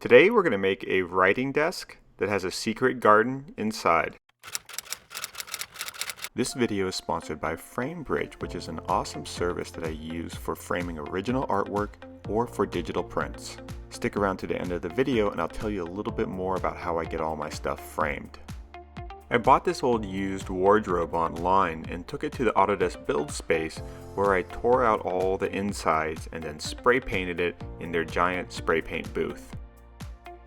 Today we're going to make a writing desk that has a secret garden inside. This video is sponsored by FrameBridge, which is an awesome service that I use for framing original artwork or for digital prints. Stick around to the end of the video and I'll tell you a little bit more about how I get all my stuff framed. I bought this old used wardrobe online and took it to the Autodesk build space where I tore out all the insides and then spray painted it in their giant spray paint booth.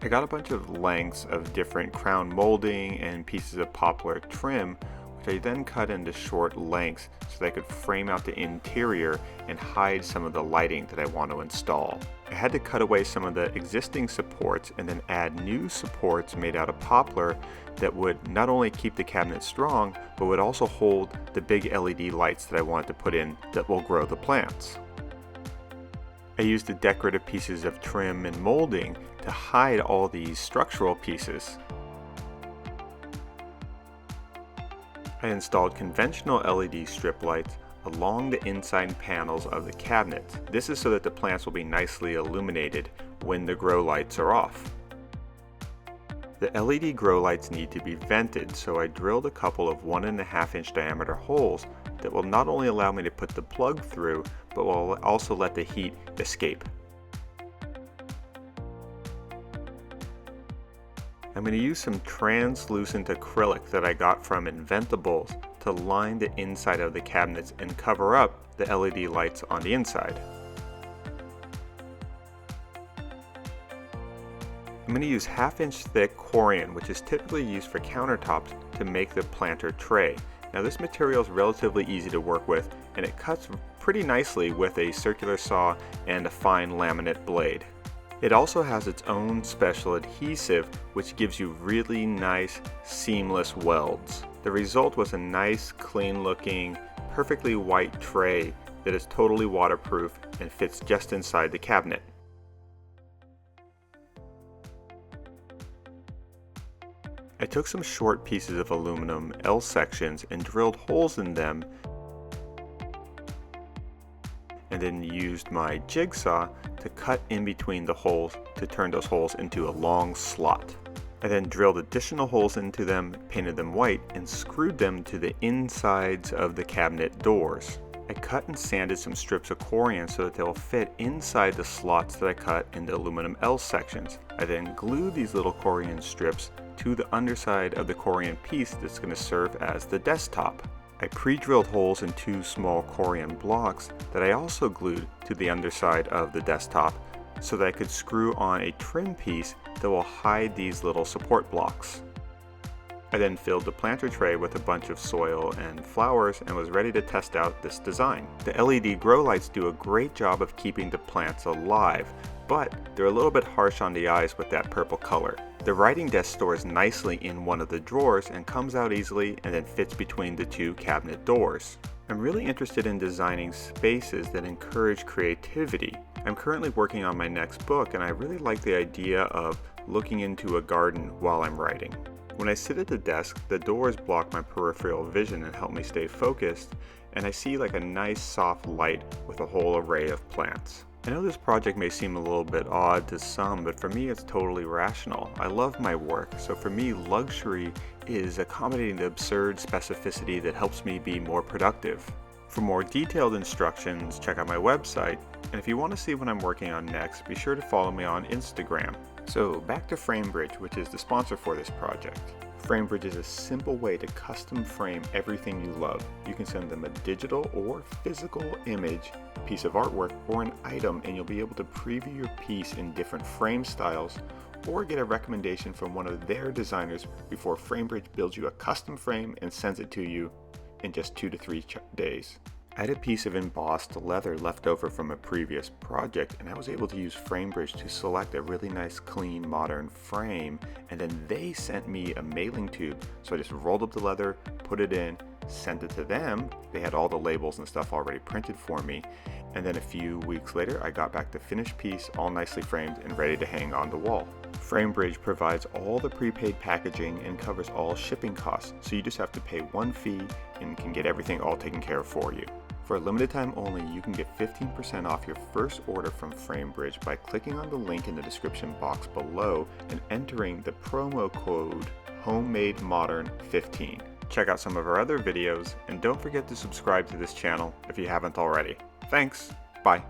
I got a bunch of lengths of different crown molding and pieces of poplar trim, which I then cut into short lengths so that I could frame out the interior and hide some of the lighting that I want to install. I had to cut away some of the existing supports and then add new supports made out of poplar that would not only keep the cabinet strong, but would also hold the big LED lights that I wanted to put in that will grow the plants. I used the decorative pieces of trim and molding to hide all these structural pieces. I installed conventional LED strip lights along the inside panels of the cabinet. This is so that the plants will be nicely illuminated when the grow lights are off. The LED grow lights need to be vented, so I drilled a couple of 1.5 inch diameter holes that will not only allow me to put the plug through, but will also let the heat escape. I'm going to use some translucent acrylic that I got from Inventables to line the inside of the cabinets and cover up the LED lights on the inside. I'm going to use 1/2 inch thick corian, which is typically used for countertops, to make the planter tray. Now this material is relatively easy to work with and it cuts pretty nicely with a circular saw and a fine laminate blade. It also has its own special adhesive which gives you really nice seamless welds. The result was a nice, clean looking, perfectly white tray that is totally waterproof and fits just inside the cabinet. I took some short pieces of aluminum L sections and drilled holes in them, and then used my jigsaw to cut in between the holes to turn those holes into a long slot. I then drilled additional holes into them, painted them white, and screwed them to the insides of the cabinet doors. I cut and sanded some strips of corian so that they will fit inside the slots that I cut in the aluminum L sections. I then glued these little corian strips to the underside of the corian piece that's going to serve as the desktop. I pre-drilled holes in 2 small corian blocks that I also glued to the underside of the desktop so that I could screw on a trim piece that will hide these little support blocks. I then filled the planter tray with a bunch of soil and flowers and was ready to test out this design. The LED grow lights do a great job of keeping the plants alive, but they're a little bit harsh on the eyes with that purple color. The writing desk stores nicely in one of the drawers and comes out easily and then fits between the 2 cabinet doors. I'm really interested in designing spaces that encourage creativity. I'm currently working on my next book and I really like the idea of looking into a garden while I'm writing. When I sit at the desk, the doors block my peripheral vision and help me stay focused, and I see like a nice soft light with a whole array of plants. I know this project may seem a little bit odd to some, but for me it's totally rational. I love my work, so for me luxury is accommodating the absurd specificity that helps me be more productive. For more detailed instructions, check out my website, and if you want to see what I'm working on next, be sure to follow me on Instagram. So back to FrameBridge, which is the sponsor for this project. FrameBridge is a simple way to custom frame everything you love. You can send them a digital or physical image, piece of artwork, or an item, and you'll be able to preview your piece in different frame styles or get a recommendation from one of their designers before FrameBridge builds you a custom frame and sends it to you in just 2 to 3 days. I had a piece of embossed leather left over from a previous project and I was able to use FrameBridge to select a really nice clean modern frame, and then they sent me a mailing tube, so I just rolled up the leather, put it in, sent it to them. They had all the labels and stuff already printed for me, and then a few weeks later I got back the finished piece all nicely framed and ready to hang on the wall. FrameBridge provides all the prepaid packaging and covers all shipping costs, so you just have to pay one fee and can get everything all taken care of for you. For a limited time only, you can get 15% off your first order from FrameBridge by clicking on the link in the description box below and entering the promo code HomemadeModern15. Check out some of our other videos, and don't forget to subscribe to this channel if you haven't already. Thanks! Bye!